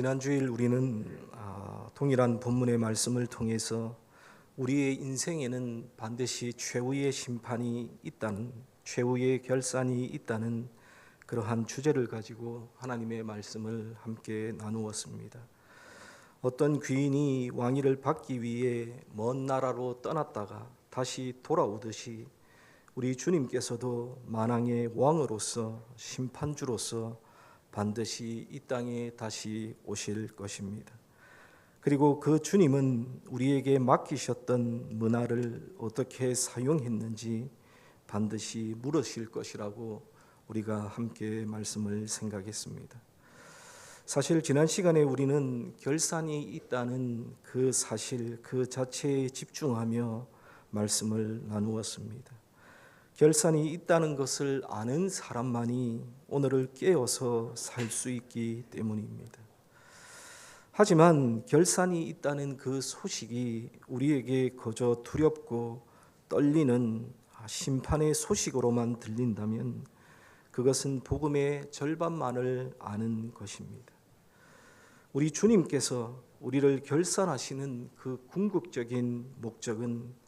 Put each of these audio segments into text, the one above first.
지난 주일 우리는 동일한 본문의 말씀을 통해서 우리의 인생에는 반드시 최후의 심판이 있다는, 최후의 결산이 있다는 그러한 주제를 가지고 하나님의 말씀을 함께 나누었습니다. 어떤 귀인이 왕위를 받기 위해 먼 나라로 떠났다가 다시 돌아오듯이 우리 주님께서도 만왕의 왕으로서, 심판주로서 반드시 이 땅에 다시 오실 것입니다. 그리고 그 주님은 우리에게 맡기셨던 문화를 어떻게 사용했는지 반드시 물으실 것이라고 우리가 함께 말씀을 생각했습니다. 사실 지난 시간에 우리는 결산이 있다는 그 사실 그 자체에 집중하며 말씀을 나누었습니다. 결산이 있다는 것을 아는 사람만이 오늘을 깨어서 살 수 있기 때문입니다. 하지만 결산이 있다는 그 소식이 우리에게 그저 두렵고 떨리는 심판의 소식으로만 들린다면 그것은 복음의 절반만을 아는 것입니다. 우리 주님께서 우리를 결산하시는 그 궁극적인 목적은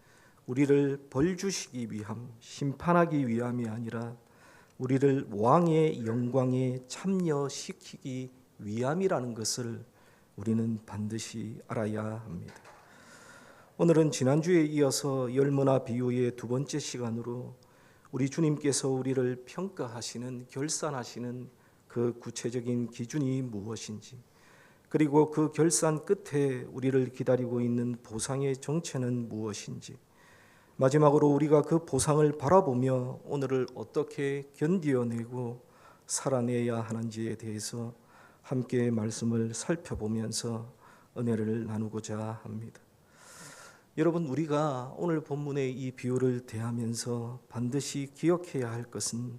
우리를 벌 주시기 위함, 심판하기 위함이 아니라 우리를 왕의 영광에 참여시키기 위함이라는 것을 우리는 반드시 알아야 합니다. 오늘은 지난주에 이어서 열문화 비유의 두 번째 시간으로 우리 주님께서 우리를 평가하시는, 결산하시는 그 구체적인 기준이 무엇인지, 그리고 그 결산 끝에 우리를 기다리고 있는 보상의 정체는 무엇인지, 마지막으로 우리가 그 보상을 바라보며 오늘을 어떻게 견디어내고 살아내야 하는지에 대해서 함께 말씀을 살펴보면서 은혜를 나누고자 합니다. 여러분, 우리가 오늘 본문의 이 비유를 대하면서 반드시 기억해야 할 것은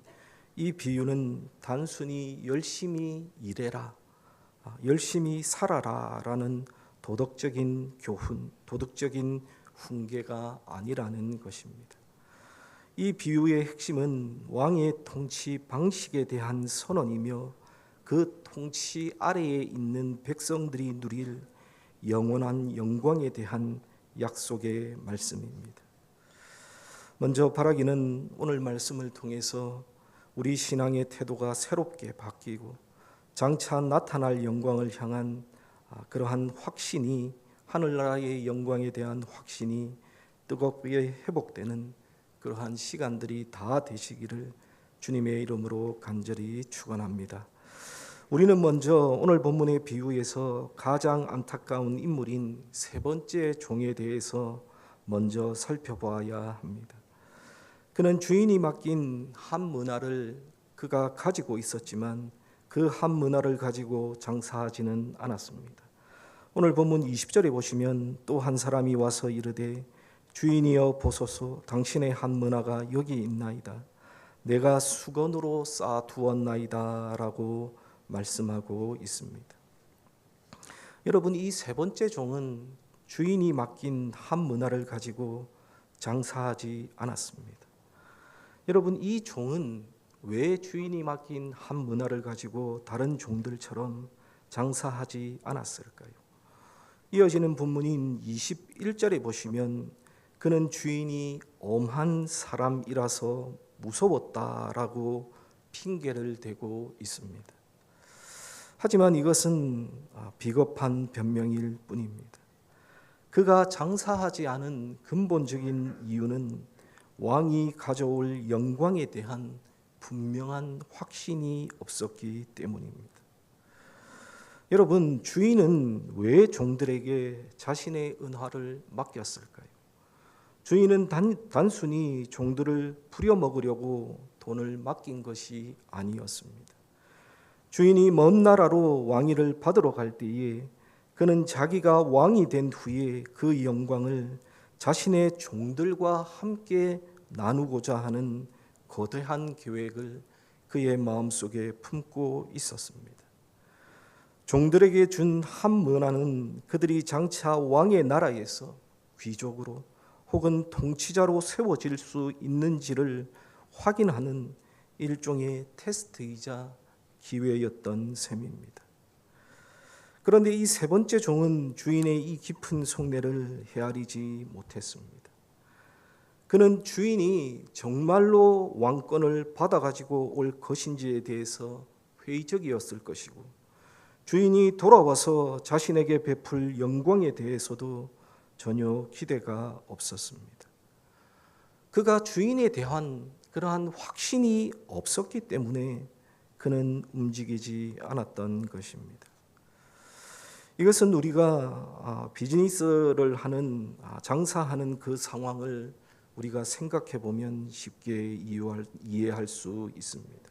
이 비유는 단순히 열심히 일해라, 열심히 살아라 라는 도덕적인 교훈, 도덕적인 훈계가 아니라는 것입니다. 이 비유의 핵심은 왕의 통치 방식에 대한 선언이며 그 통치 아래에 있는 백성들이 누릴 영원한 영광에 대한 약속의 말씀입니다. 먼저 바라기는 오늘 말씀을 통해서 우리 신앙의 태도가 새롭게 바뀌고 장차 나타날 영광을 향한 그러한 확신이, 하늘나라의 영광에 대한 확신이 뜨겁게 회복되는 그러한 시간들이 다 되시기를 주님의 이름으로 간절히 축원합니다. 우리는 먼저 오늘 본문의 비유에서 가장 안타까운 인물인 세 번째 종에 대해서 먼저 살펴봐야 합니다. 그는 주인이 맡긴 한 문화를 그가 가지고 있었지만 그 한 문화를 가지고 장사하지는 않았습니다. 오늘 본문 20절에 보시면 또 한 사람이 와서 이르되 주인이여 보소서, 당신의 한 문화가 여기 있나이다. 내가 수건으로 쌓아두었나이다 라고 말씀하고 있습니다. 여러분, 이 세 번째 종은 주인이 맡긴 한 문화를 가지고 장사하지 않았습니다. 여러분, 이 종은 왜 주인이 맡긴 한 문화를 가지고 다른 종들처럼 장사하지 않았을까요? 이어지는 본문인 21절에 보시면 그는 주인이 엄한 사람이라서 무서웠다라고 핑계를 대고 있습니다. 하지만 이것은 비겁한 변명일 뿐입니다. 그가 장사하지 않은 근본적인 이유는 왕이 가져올 영광에 대한 분명한 확신이 없었기 때문입니다. 여러분, 주인은 왜 종들에게 자신의 은화를 맡겼을까요? 주인은 단순히 종들을 부려먹으려고 돈을 맡긴 것이 아니었습니다. 주인이 먼 나라로 왕위를 받으러 갈 때에 그는 자기가 왕이 된 후에 그 영광을 자신의 종들과 함께 나누고자 하는 거대한 계획을 그의 마음속에 품고 있었습니다. 종들에게 준 한 문화는 그들이 장차 왕의 나라에서 귀족으로 혹은 통치자로 세워질 수 있는지를 확인하는 일종의 테스트이자 기회였던 셈입니다. 그런데 이 세 번째 종은 주인의 이 깊은 속내를 헤아리지 못했습니다. 그는 주인이 정말로 왕권을 받아가지고 올 것인지에 대해서 회의적이었을 것이고, 주인이 돌아와서 자신에게 베풀 영광에 대해서도 전혀 기대가 없었습니다. 그가 주인에 대한 그러한 확신이 없었기 때문에 그는 움직이지 않았던 것입니다. 이것은 우리가 비즈니스를 하는, 장사하는 그 상황을 우리가 생각해 보면 쉽게 이해할 수 있습니다.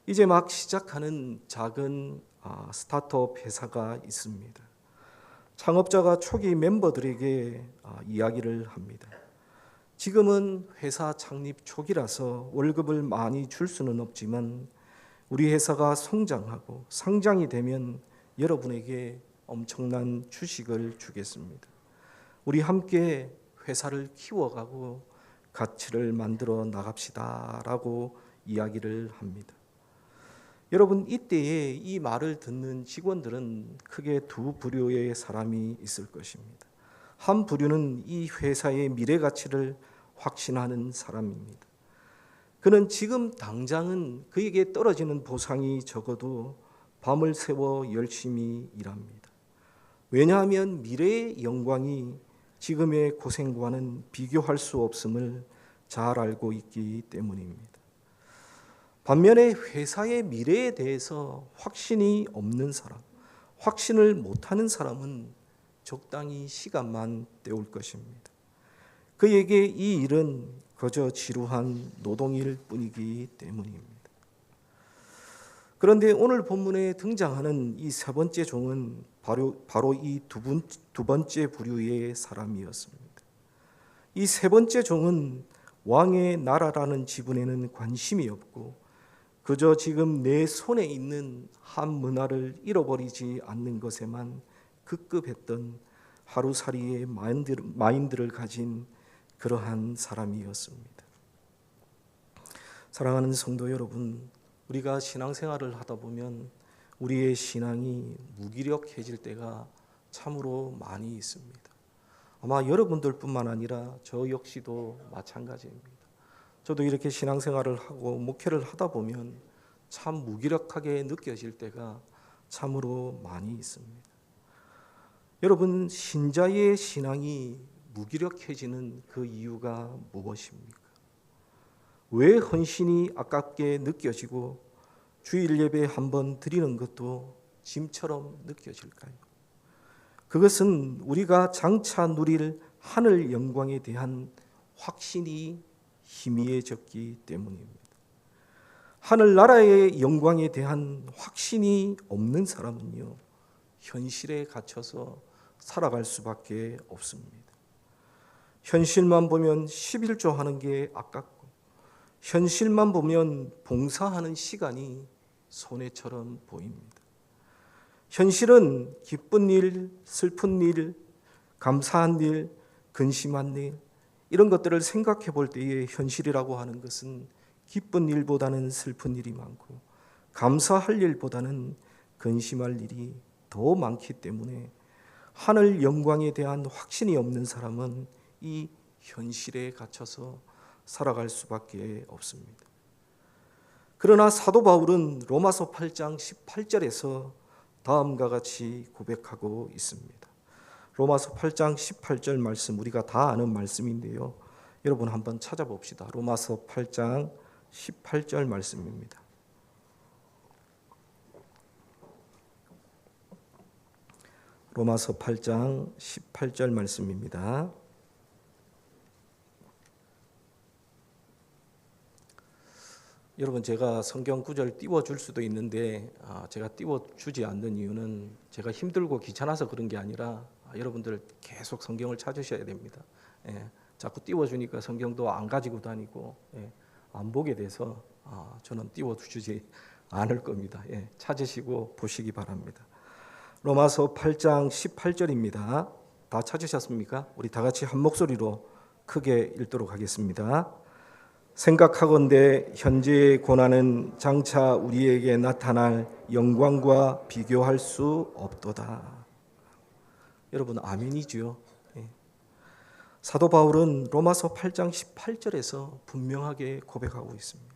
이제 막 시작하는 작은 스타트업 회사가 있습니다. 창업자가 초기 멤버들에게 이야기를 합니다. 지금은 회사 창립 초기라서 월급을 많이 줄 수는 없지만 우리 회사가 성장하고 상장이 되면 여러분에게 엄청난 주식을 주겠습니다. 우리 함께 회사를 키워가고 가치를 만들어 나갑시다라고 이야기를 합니다. 여러분, 이때에 이 말을 듣는 직원들은 크게 두 부류의 사람이 있을 것입니다. 한 부류는 이 회사의 미래 가치를 확신하는 사람입니다. 그는 지금 당장은 그에게 떨어지는 보상이 적어도 밤을 새워 열심히 일합니다. 왜냐하면 미래의 영광이 지금의 고생과는 비교할 수 없음을 잘 알고 있기 때문입니다. 반면에 회사의 미래에 대해서 확신이 없는 사람, 확신을 못하는 사람은 적당히 시간만 때울 것입니다. 그에게 이 일은 그저 지루한 노동일 뿐이기 때문입니다. 그런데 오늘 본문에 등장하는 이 세 번째 종은 바로 이 두 번째 부류의 사람이었습니다. 이 세 번째 종은 왕의 나라라는 지분에는 관심이 없고 그저 지금 내 손에 있는 한 문화를 잃어버리지 않는 것에만 급급했던 하루살이의 마인드를 가진 그러한 사람이었습니다. 사랑하는 성도 여러분, 우리가 신앙생활을 하다 보면 우리의 신앙이 무기력해질 때가 참으로 많이 있습니다. 아마 여러분들뿐만 아니라 저 역시도 마찬가지입니다. 저도 이렇게 신앙생활을 하고 목회를 하다 보면 참 무기력하게 느껴질 때가 참으로 많이 있습니다. 여러분, 신자의 신앙이 무기력해지는 그 이유가 무엇입니까? 왜 헌신이 아깝게 느껴지고 주일 예배 한번 드리는 것도 짐처럼 느껴질까요? 그것은 우리가 장차 누릴 하늘 영광에 대한 확신이 희미해졌기 때문입니다. 하늘나라의 영광에 대한 확신이 없는 사람은요, 현실에 갇혀서 살아갈 수밖에 없습니다. 현실만 보면 11조 하는 게 아깝고, 현실만 보면 봉사하는 시간이 손해처럼 보입니다. 현실은 기쁜 일, 슬픈 일, 감사한 일, 근심한 일, 이런 것들을 생각해 볼 때에 현실이라고 하는 것은 기쁜 일보다는 슬픈 일이 많고 감사할 일보다는 근심할 일이 더 많기 때문에 하늘 영광에 대한 확신이 없는 사람은 이 현실에 갇혀서 살아갈 수밖에 없습니다. 그러나 사도 바울은 로마서 8장 18절에서 다음과 같이 고백하고 있습니다. 로마서 8장 18절 말씀, 우리가 다 아는 말씀인데요. 여러분 한번 찾아봅시다. 로마서 8장 18절 말씀입니다. 로마서 8장 18절 말씀입니다. 여러분, 제가 성경 구절 띄워줄 수도 있는데 제가 띄워주지 않는 이유는 제가 힘들고 귀찮아서 그런 게 아니라 여러분들 계속 성경을 찾으셔야 됩니다. 자꾸 띄워주니까 성경도 안 가지고 다니고 안 보게 돼서 저는 띄워주지 않을 겁니다. 찾으시고 보시기 바랍니다. 로마서 8장 18절입니다. 다 찾으셨습니까? 우리 다 같이 한 목소리로 크게 읽도록 하겠습니다. 생각하건대 현재의 고난은 장차 우리에게 나타날 영광과 비교할 수 없도다. 여러분 아멘이지요? 사도 바울은 로마서 8장 18절에서 분명하게 고백하고 있습니다.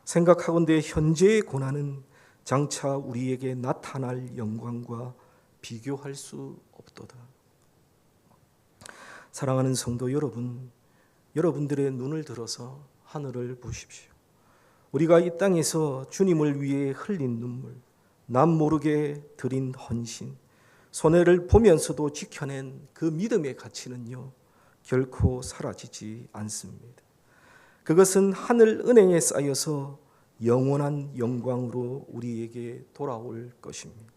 생각하건대 현재의 고난은 장차 우리에게 나타날 영광과 비교할 수 없도다. 사랑하는 성도 여러분, 여러분들의 눈을 들어서 하늘을 보십시오. 우리가 이 땅에서 주님을 위해 흘린 눈물, 남 모르게 드린 헌신, 손해를 보면서도 지켜낸 그 믿음의 가치는요, 결코 사라지지 않습니다. 그것은 하늘 은행에 쌓여서 영원한 영광으로 우리에게 돌아올 것입니다.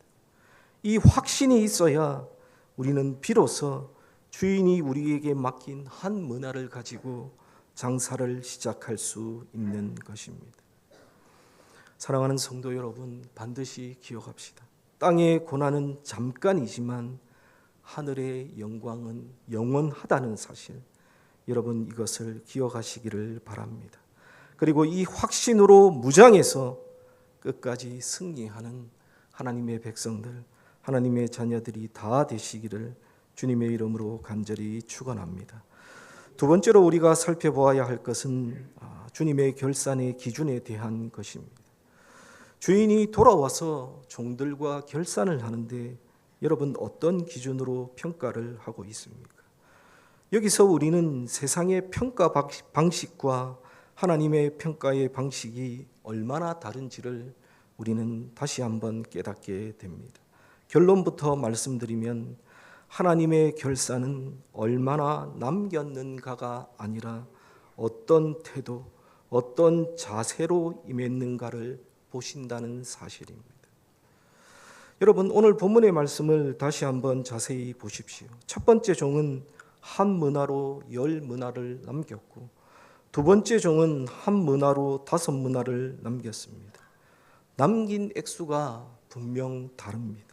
이 확신이 있어야 우리는 비로소 주인이 우리에게 맡긴 한 문화를 가지고 장사를 시작할 수 있는 것입니다. 사랑하는 성도 여러분, 반드시 기억합시다. 땅의 고난은 잠깐이지만 하늘의 영광은 영원하다는 사실, 여러분 이것을 기억하시기를 바랍니다. 그리고 이 확신으로 무장해서 끝까지 승리하는 하나님의 백성들, 하나님의 자녀들이 다 되시기를 주님의 이름으로 간절히 축원합니다. 두 번째로 우리가 살펴보아야 할 것은 주님의 결산의 기준에 대한 것입니다. 주인이 돌아와서 종들과 결산을 하는데 여러분 어떤 기준으로 평가를 하고 있습니까? 여기서 우리는 세상의 평가 방식과 하나님의 평가의 방식이 얼마나 다른지를 우리는 다시 한번 깨닫게 됩니다. 결론부터 말씀드리면 하나님의 결산은 얼마나 남겼는가가 아니라 어떤 태도, 어떤 자세로 임했는가를 보신다는 사실입니다. 여러분 오늘 본문의 말씀을 다시 한번 자세히 보십시오. 첫 번째 종은 한 문화로 10문화를 남겼고 두 번째 종은 한 문화로 5문화를 남겼습니다. 남긴 액수가 분명 다릅니다.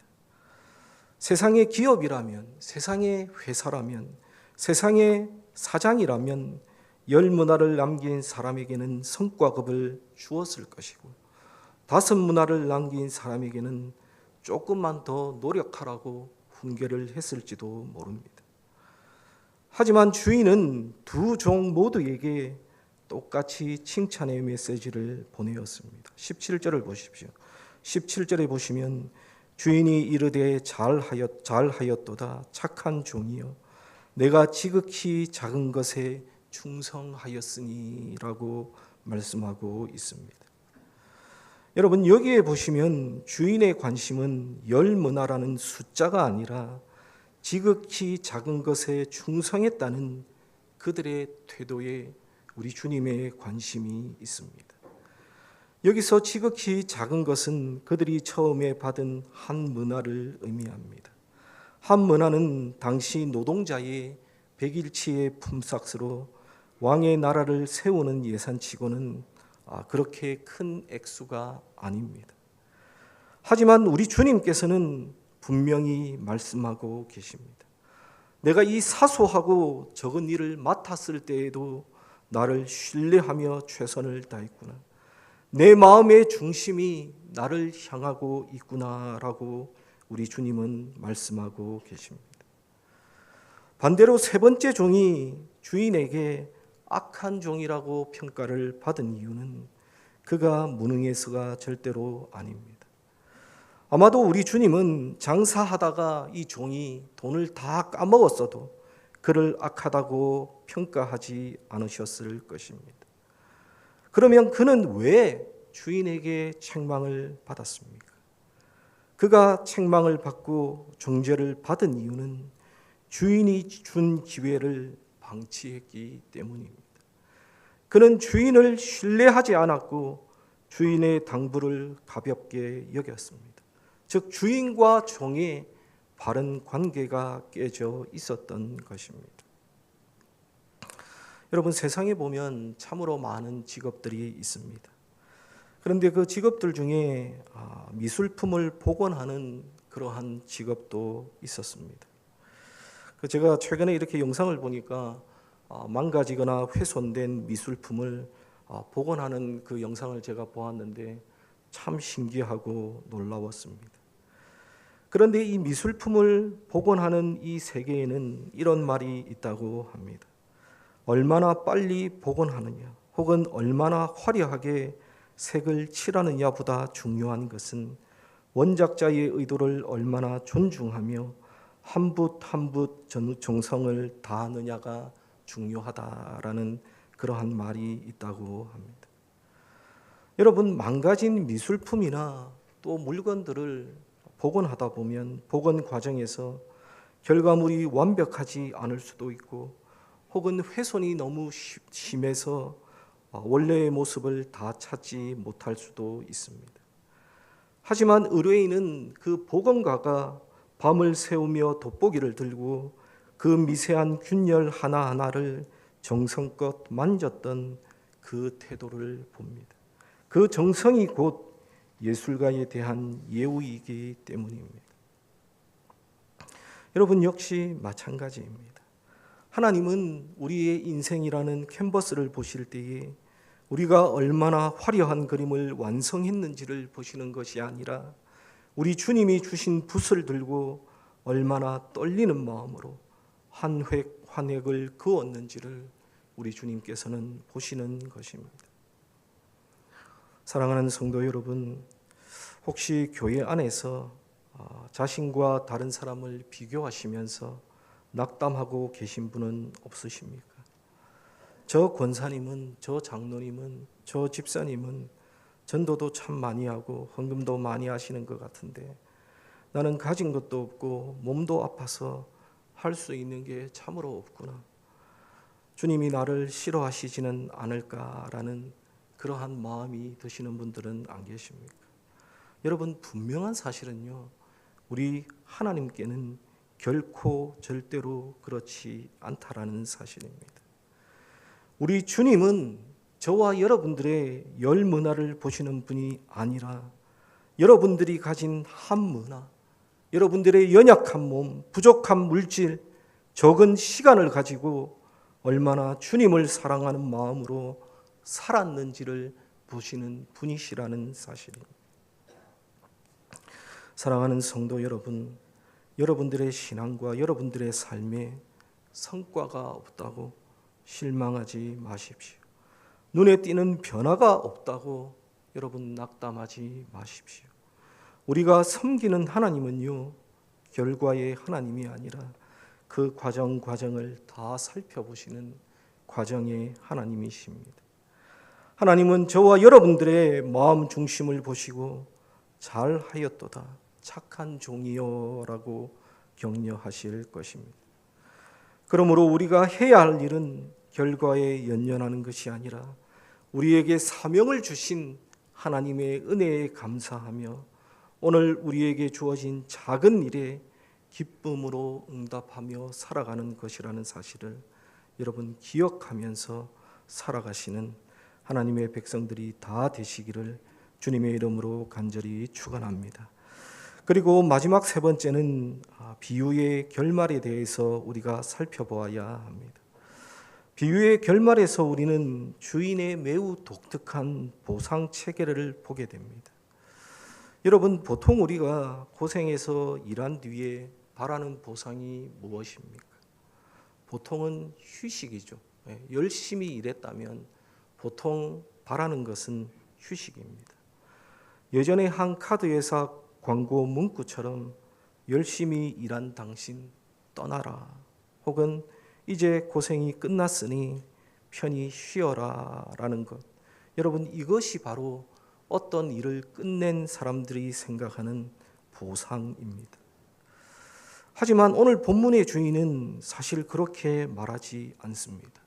세상의 기업이라면, 세상의 회사라면, 세상의 사장이라면 10문화를 남긴 사람에게는 성과급을 주었을 것이고 5문화를 남긴 사람에게는 조금만 더 노력하라고 훈계를 했을지도 모릅니다. 하지만 주인은 두 종 모두에게 똑같이 칭찬의 메시지를 보내었습니다. 17절을 보십시오. 17절에 보시면 주인이 이르되 잘하였도다 착한 종이여 내가 지극히 작은 것에 충성하였으니 라고 말씀하고 있습니다. 여러분 여기에 보시면 주인의 관심은 10문화라는 숫자가 아니라 지극히 작은 것에 충성했다는 그들의 태도에 우리 주님의 관심이 있습니다. 여기서 지극히 작은 것은 그들이 처음에 받은 한 문화를 의미합니다. 한 문화는 당시 노동자의 100일치의 품삯으로 왕의 나라를 세우는 예산치고는 그렇게 큰 액수가 아닙니다. 하지만 우리 주님께서는 분명히 말씀하고 계십니다. 내가 이 사소하고 적은 일을 맡았을 때에도 나를 신뢰하며 최선을 다했구나. 내 마음의 중심이 나를 향하고 있구나라고 우리 주님은 말씀하고 계십니다. 반대로 세 번째 종이 주인에게 악한 종이라고 평가를 받은 이유는 그가 무능해서가 절대로 아닙니다. 아마도 우리 주님은 장사하다가 이 종이 돈을 다 까먹었어도 그를 악하다고 평가하지 않으셨을 것입니다. 그러면 그는 왜 주인에게 책망을 받았습니까? 그가 책망을 받고 정죄를 받은 이유는 주인이 준 기회를 방치했기 때문입니다. 그는 주인을 신뢰하지 않았고 주인의 당부를 가볍게 여겼습니다. 즉 주인과 종의 바른 관계가 깨져 있었던 것입니다. 여러분 세상에 보면 참으로 많은 직업들이 있습니다. 그런데 그 직업들 중에 미술품을 복원하는 그러한 직업도 있었습니다. 제가 최근에 이렇게 영상을 보니까 망가지거나 훼손된 미술품을 복원하는 그 영상을 제가 보았는데 참 신기하고 놀라웠습니다. 그런데 이 미술품을 복원하는 이 세계에는 이런 말이 있다고 합니다. 얼마나 빨리 복원하느냐 혹은 얼마나 화려하게 색을 칠하느냐보다 중요한 것은 원작자의 의도를 얼마나 존중하며 한 붓 한 붓 정성을 다하느냐가 중요하다라는 그러한 말이 있다고 합니다. 여러분, 망가진 미술품이나 또 물건들을 복원하다 보면 복원 과정에서 결과물이 완벽하지 않을 수도 있고 혹은 훼손이 너무 심해서 원래의 모습을 다 찾지 못할 수도 있습니다. 하지만 의뢰인은 그 복원가가 밤을 새우며 돋보기를 들고 그 미세한 균열 하나하나를 정성껏 만졌던 그 태도를 봅니다. 그 정성이 곧 예술가에 대한 예우이기 때문입니다. 여러분 역시 마찬가지입니다. 하나님은 우리의 인생이라는 캔버스를 보실 때에 우리가 얼마나 화려한 그림을 완성했는지를 보시는 것이 아니라 우리 주님이 주신 붓을 들고 얼마나 떨리는 마음으로 한 획 한 획을 그었는지를 우리 주님께서는 보시는 것입니다. 사랑하는 성도 여러분, 혹시 교회 안에서 자신과 다른 사람을 비교하시면서 낙담하고 계신 분은 없으십니까? 저 권사님은, 저 장로님은, 저 집사님은 전도도 참 많이 하고 헌금도 많이 하시는 것 같은데 나는 가진 것도 없고 몸도 아파서 할 수 있는 게 참으로 없구나. 주님이 나를 싫어하시지는 않을까라는 그러한 마음이 드시는 분들은 안 계십니까? 여러분, 분명한 사실은요, 우리 하나님께는 결코 절대로 그렇지 않다라는 사실입니다. 우리 주님은 저와 여러분들의 열 문화를 보시는 분이 아니라 여러분들이 가진 한 문화, 여러분들의 연약한 몸, 부족한 물질, 적은 시간을 가지고 얼마나 주님을 사랑하는 마음으로 살았는지를 보시는 분이시라는 사실입니다. 사랑하는 성도 여러분, 여러분들의 신앙과 여러분들의 삶에 성과가 없다고 실망하지 마십시오. 눈에 띄는 변화가 없다고 여러분 낙담하지 마십시오. 우리가 섬기는 하나님은요, 결과의 하나님이 아니라 그 과정을 다 살펴보시는 과정의 하나님이십니다. 하나님은 저와 여러분들의 마음 중심을 보시고 잘하였도다 착한 종이여라고 격려하실 것입니다. 그러므로 우리가 해야 할 일은 결과에 연연하는 것이 아니라 우리에게 사명을 주신 하나님의 은혜에 감사하며 오늘 우리에게 주어진 작은 일에 기쁨으로 응답하며 살아가는 것이라는 사실을 여러분 기억하면서 살아가시는 하나님의 백성들이 다 되시기를 주님의 이름으로 간절히 축원합니다. 그리고 마지막 세 번째는 비유의 결말에 대해서 우리가 살펴보아야 합니다. 비유의 결말에서 우리는 주인의 매우 독특한 보상 체계를 보게 됩니다. 여러분, 보통 우리가 고생해서 일한 뒤에 바라는 보상이 무엇입니까? 보통은 휴식이죠. 열심히 일했다면 보통 바라는 것은 휴식입니다. 예전에 한 카드회사 광고 문구처럼 열심히 일한 당신 떠나라, 혹은 이제 고생이 끝났으니 편히 쉬어라 라는 것, 여러분, 이것이 바로 어떤 일을 끝낸 사람들이 생각하는 보상입니다. 하지만 오늘 본문의 주인은 사실 그렇게 말하지 않습니다.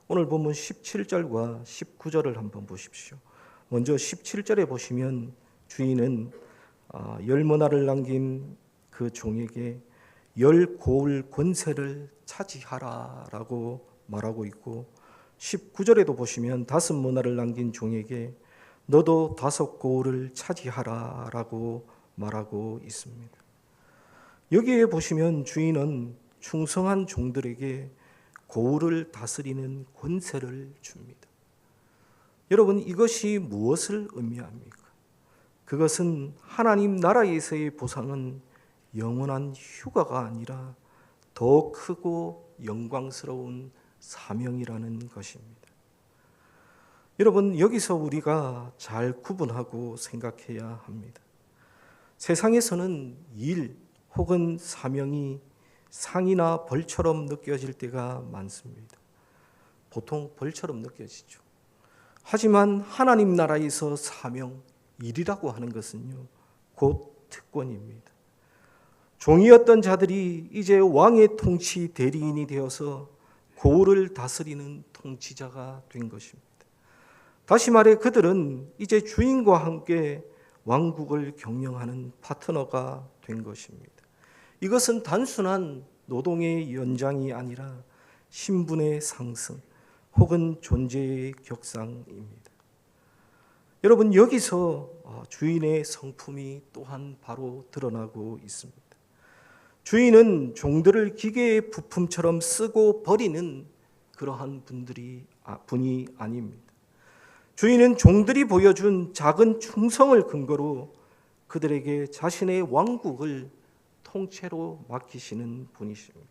오늘 본문 17절과 19절을 한번 보십시오. 먼저 17절에 보시면 주인은 열 문화를 남긴 그 종에게 열 고을 권세를 차지하라라고 말하고 있고, 19절에도 보시면 다섯 문화를 남긴 종에게 너도 다섯 고을을 차지하라라고 말하고 있습니다. 여기에 보시면 주인은 충성한 종들에게 고을을 다스리는 권세를 줍니다. 여러분, 이것이 무엇을 의미합니까? 그것은 하나님 나라에서의 보상은 영원한 휴가가 아니라 더 크고 영광스러운 사명이라는 것입니다. 여러분, 여기서 우리가 잘 구분하고 생각해야 합니다. 세상에서는 일 혹은 사명이 상이나 벌처럼 느껴질 때가 많습니다. 보통 벌처럼 느껴지죠. 하지만 하나님 나라에서 사명, 일이라고 하는 것은요, 곧 특권입니다. 종이었던 자들이 이제 왕의 통치 대리인이 되어서 고을을 다스리는 통치자가 된 것입니다. 다시 말해 그들은 이제 주인과 함께 왕국을 경영하는 파트너가 된 것입니다. 이것은 단순한 노동의 연장이 아니라 신분의 상승 혹은 존재의 격상입니다. 여러분, 여기서 주인의 성품이 또한 바로 드러나고 있습니다. 주인은 종들을 기계의 부품처럼 쓰고 버리는 그러한 분이 아닙니다. 주인은 종들이 보여준 작은 충성을 근거로 그들에게 자신의 왕국을 통째로 맡기시는 분이십니다.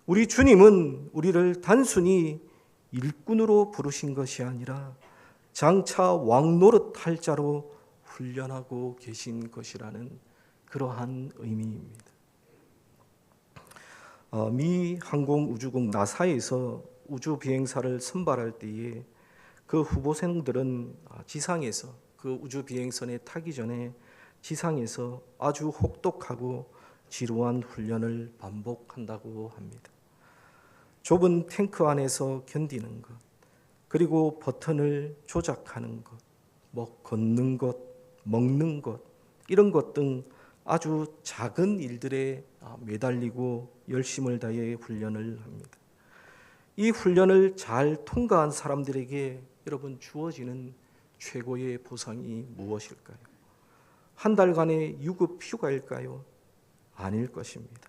우리 주님은 우리를 단순히 일꾼으로 부르신 것이 아니라 장차 왕노릇할 자로 훈련하고 계신 것이라는 그러한 의미입니다. 미 항공우주국 나사에서 우주 비행사를 선발할 때에 그 후보생들은 지상에서 그 우주 비행선에 타기 전에 지상에서 아주 혹독하고 지루한 훈련을 반복한다고 합니다. 좁은 탱크 안에서 견디는 것, 그리고 버튼을 조작하는 것, 걷는 것, 먹는 것, 이런 것 등 아주 작은 일들에 매달리고 열심을 다해 훈련을 합니다. 이 훈련을 잘 통과한 사람들에게 여러분 주어지는 최고의 보상이 무엇일까요? 한 달간의 유급 휴가일까요? 아닐 것입니다.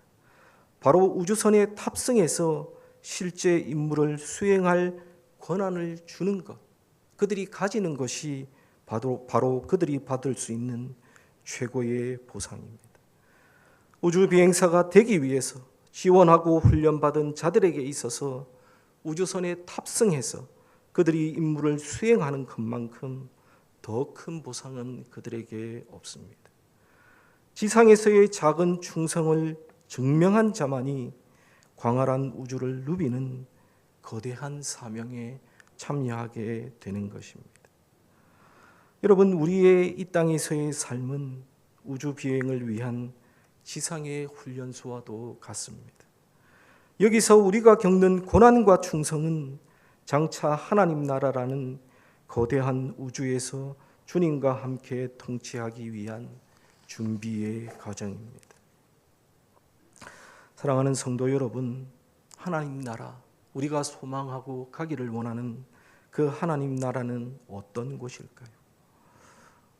바로 우주선에 탑승해서 실제 임무를 수행할 권한을 주는 것, 그들이 가지는 것이 바로 그들이 받을 수 있는 최고의 보상입니다. 우주 비행사가 되기 위해서 지원하고 훈련받은 자들에게 있어서 우주선에 탑승해서 그들이 임무를 수행하는 것만큼 더 큰 보상은 그들에게 없습니다. 지상에서의 작은 충성을 증명한 자만이 광활한 우주를 누비는 거대한 사명에 참여하게 되는 것입니다. 여러분, 우리의 이 땅에서의 삶은 우주 비행을 위한 지상의 훈련소와도 같습니다. 여기서 우리가 겪는 고난과 충성은 장차 하나님 나라라는 거대한 우주에서 주님과 함께 통치하기 위한 준비의 과정입니다. 사랑하는 성도 여러분, 하나님 나라, 우리가 소망하고 가기를 원하는 그 하나님 나라는 어떤 곳일까요?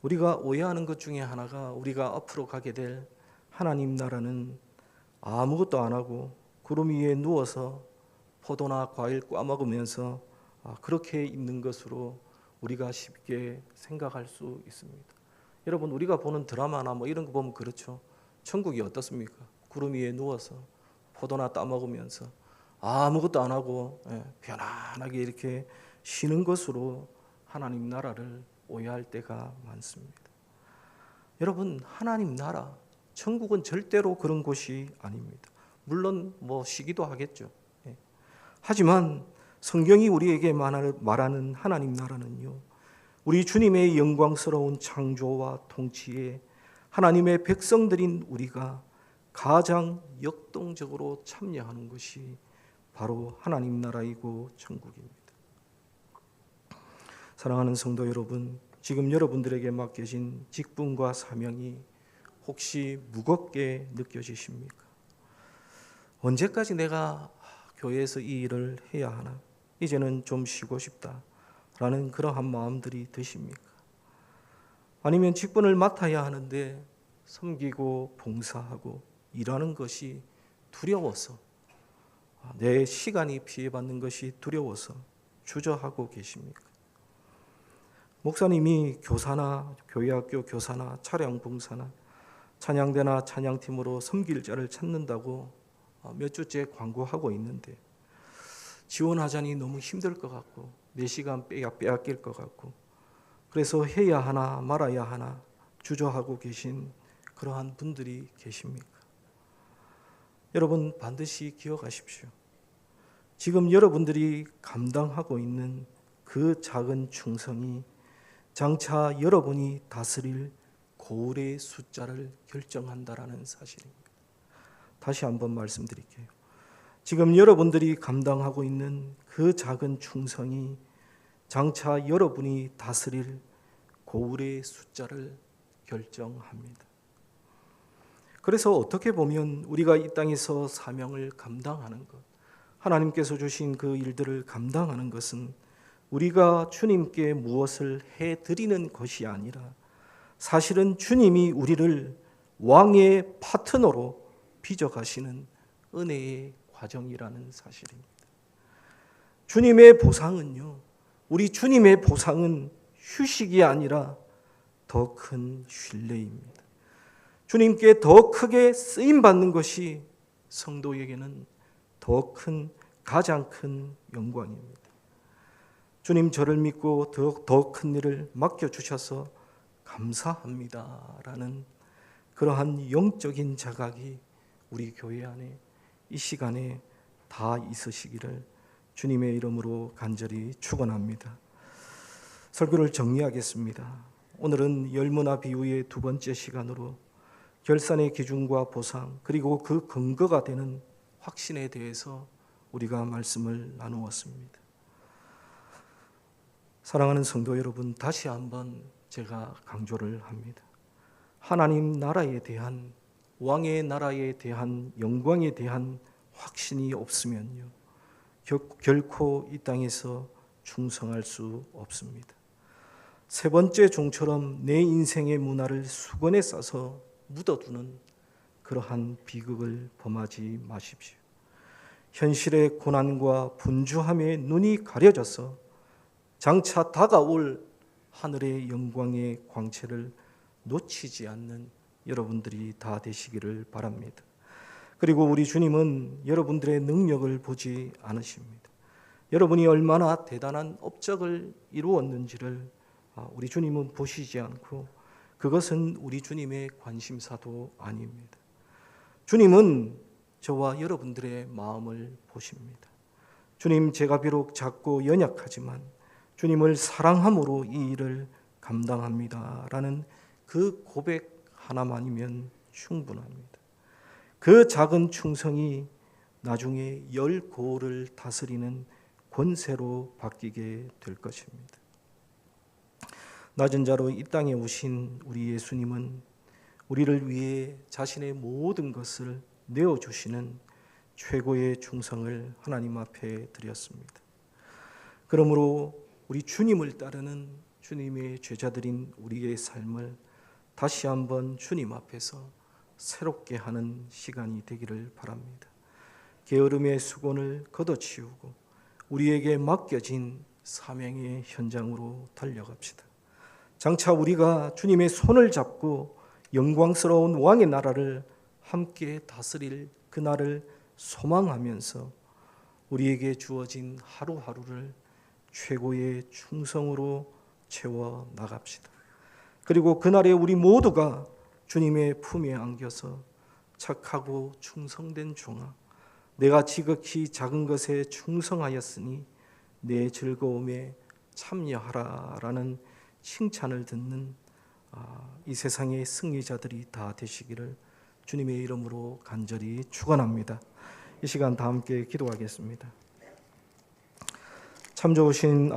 우리가 오해하는 것 중에 하나가 우리가 앞으로 가게 될 하나님 나라는 아무것도 안 하고 구름 위에 누워서 포도나 과일 꽈먹으면서 그렇게 있는 것으로 우리가 쉽게 생각할 수 있습니다. 여러분, 우리가 보는 드라마나 이런 거 보면 그렇죠. 천국이 어떻습니까? 구름 위에 누워서 포도나 따먹으면서 아무것도 안 하고 편안하게 이렇게 쉬는 것으로 하나님 나라를 오해할 때가 많습니다. 여러분, 하나님 나라, 천국은 절대로 그런 곳이 아닙니다. 물론 쉬기도 하겠죠. 하지만 성경이 우리에게 말하는 하나님 나라는요, 우리 주님의 영광스러운 창조와 통치에 하나님의 백성들인 우리가 가장 역동적으로 참여하는 것이 바로 하나님 나라이고 천국입니다. 사랑하는 성도 여러분, 지금 여러분들에게 맡겨진 직분과 사명이 혹시 무겁게 느껴지십니까? 언제까지 내가 교회에서 이 일을 해야 하나? 이제는 좀 쉬고 싶다라는 그러한 마음들이 드십니까? 아니면 직분을 맡아야 하는데 섬기고 봉사하고 일하는 것이 두려워서, 내 시간이 피해받는 것이 두려워서 주저하고 계십니까? 목사님이 교사나 교회학교 교사나 차량 봉사나 찬양대나 찬양팀으로 섬길 자를 찾는다고 몇 주째 광고하고 있는데 지원하자니 너무 힘들 것 같고 내 시간 빼앗길 것 같고 그래서 해야 하나 말아야 하나 주저하고 계신 그러한 분들이 계십니까? 여러분 반드시 기억하십시오. 지금 여러분들이 감당하고 있는 그 작은 충성이 장차 여러분이 다스릴 고울의 숫자를 결정한다라는 사실입니다. 다시 한번 말씀드릴게요. 지금 여러분들이 감당하고 있는 그 작은 충성이 장차 여러분이 다스릴 고울의 숫자를 결정합니다. 그래서 어떻게 보면 우리가 이 땅에서 사명을 감당하는 것, 하나님께서 주신 그 일들을 감당하는 것은 우리가 주님께 무엇을 해드리는 것이 아니라 사실은 주님이 우리를 왕의 파트너로 빚어가시는 은혜의 과정이라는 사실입니다. 주님의 보상은요, 우리 주님의 보상은 휴식이 아니라 더 큰 신뢰입니다. 주님께 더 크게 쓰임받는 것이 성도에게는 가장 큰 영광입니다. 주님 저를 믿고 더 큰 일을 맡겨주셔서 감사합니다라는 그러한 영적인 자각이 우리 교회 안에 이 시간에 다 있으시기를 주님의 이름으로 간절히 축원합니다. 설교를 정리하겠습니다. 오늘은 열무나 비유의 두 번째 시간으로 결산의 기준과 보상 그리고 그 근거가 되는 확신에 대해서 우리가 말씀을 나누었습니다. 사랑하는 성도 여러분, 다시 한번 제가 강조를 합니다. 하나님 나라에 대한, 왕의 나라에 대한, 영광에 대한 확신이 없으면요, 결코 이 땅에서 충성할 수 없습니다. 세 번째 종처럼 내 인생의 문화를 수건에 싸서 묻어두는 그러한 비극을 범하지 마십시오. 현실의 고난과 분주함에 눈이 가려져서 장차 다가올 하늘의 영광의 광채를 놓치지 않는 여러분들이 다 되시기를 바랍니다. 그리고 우리 주님은 여러분들의 능력을 보지 않으십니다. 여러분이 얼마나 대단한 업적을 이루었는지를 우리 주님은 보시지 않고 그것은 우리 주님의 관심사도 아닙니다. 주님은 저와 여러분들의 마음을 보십니다. 주님, 제가 비록 작고 연약하지만 주님을 사랑함으로 이 일을 감당합니다라는 그 고백 하나만이면 충분합니다. 그 작은 충성이 나중에 열 고을을 다스리는 권세로 바뀌게 될 것입니다. 낮은 자로 이 땅에 오신 우리 예수님은 우리를 위해 자신의 모든 것을 내어주시는 최고의 충성을 하나님 앞에 드렸습니다. 그러므로 우리 주님을 따르는 주님의 제자들인 우리의 삶을 다시 한번 주님 앞에서 새롭게 하는 시간이 되기를 바랍니다. 게으름의 수건을 걷어치우고 우리에게 맡겨진 사명의 현장으로 달려갑시다. 장차 우리가 주님의 손을 잡고 영광스러운 왕의 나라를 함께 다스릴 그날을 소망하면서 우리에게 주어진 하루하루를 최고의 충성으로 채워 나갑시다. 그리고 그날에 우리 모두가 주님의 품에 안겨서 착하고 충성된 종아, 내가 지극히 작은 것에 충성하였으니 내 즐거움에 참여하라라는 칭찬을 듣는 이 세상의 승리자들이 다 되시기를 주님의 이름으로 간절히 축원합니다. 이 시간 다 함께 기도하겠습니다. 참 좋으신